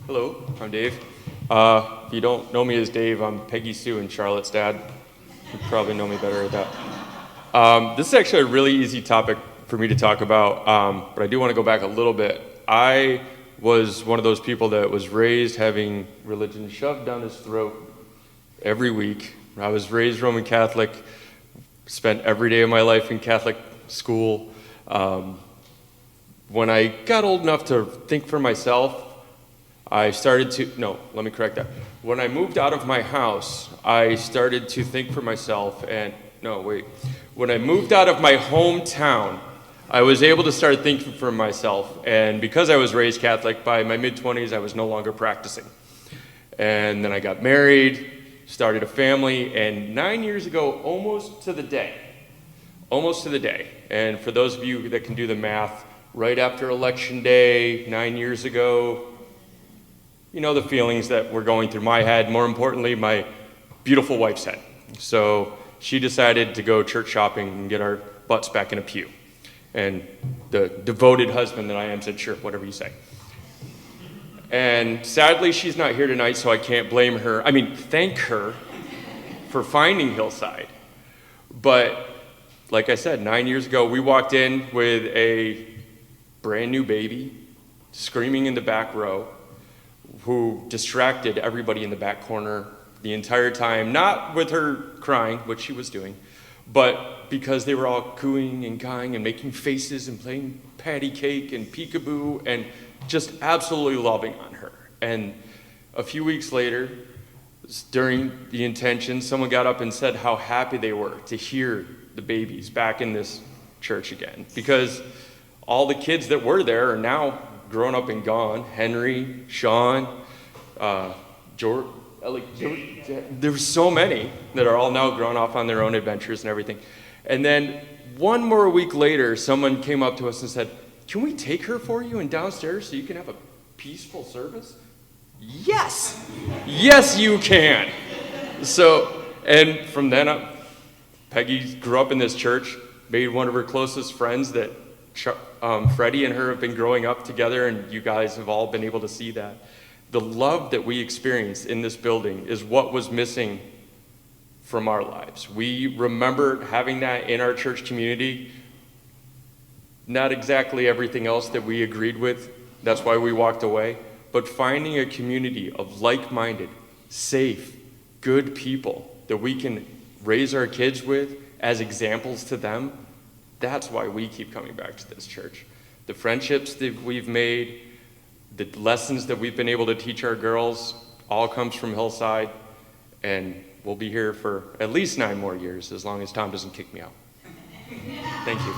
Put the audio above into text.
Hello, I'm Dave. If you don't know me as Dave, I'm Peggy Sue and Charlotte's dad. You probably know me better at that. This is actually a really easy topic for me to talk about, but I do want to go back a little bit. I was one of those people that was raised having religion shoved down his throat every week. I was raised Roman Catholic, spent every day of my life in Catholic school. When I got old enough to think for myself, when I moved out of my house, I started to think for myself when I moved out of my hometown, I was able to start thinking for myself, and because I was raised Catholic, by my mid-20s, I was no longer practicing. And then I got married, started a family, and 9 years ago, almost to the day, and for those of you that can do the math, right after Election Day, 9 years ago, you know the feelings that were going through my head, more importantly, my beautiful wife's head. So she decided to go church shopping and get our butts back in a pew. And the devoted husband that I am said, sure, whatever you say. And sadly, she's not here tonight, so I can't blame her. Thank her for finding Hillside. But like I said, 9 years ago, we walked in with a brand new baby, screaming in the back row, who distracted everybody in the back corner the entire time, not with her crying, which she was doing, but because they were all cooing and gawing and making faces and playing patty cake and peekaboo and just absolutely loving on her. And a few weeks later, during the intention, someone got up and said how happy they were to hear the babies back in this church again, because all the kids that were there are now grown up and gone. Henry, Sean, George, there's so many that are all now grown off on their own adventures and everything. And then one more week later, someone came up to us and said, can we take her for you and downstairs so you can have a peaceful service? Yes, you can. So, and from then up, Peggy grew up in this church, made one of her closest friends that Freddie and her have been growing up together, and you guys have all been able to see that. The love that we experienced in this building is what was missing from our lives. We remember having that in our church community, not exactly everything else that we agreed with, that's why we walked away, but finding a community of like-minded, safe, good people that we can raise our kids with as examples to them. That's why we keep coming back to this church. The friendships that we've made, the lessons that we've been able to teach our girls, all comes from Hillside, and we'll be here for at least 9 more years, as long as Tom doesn't kick me out. Thank you.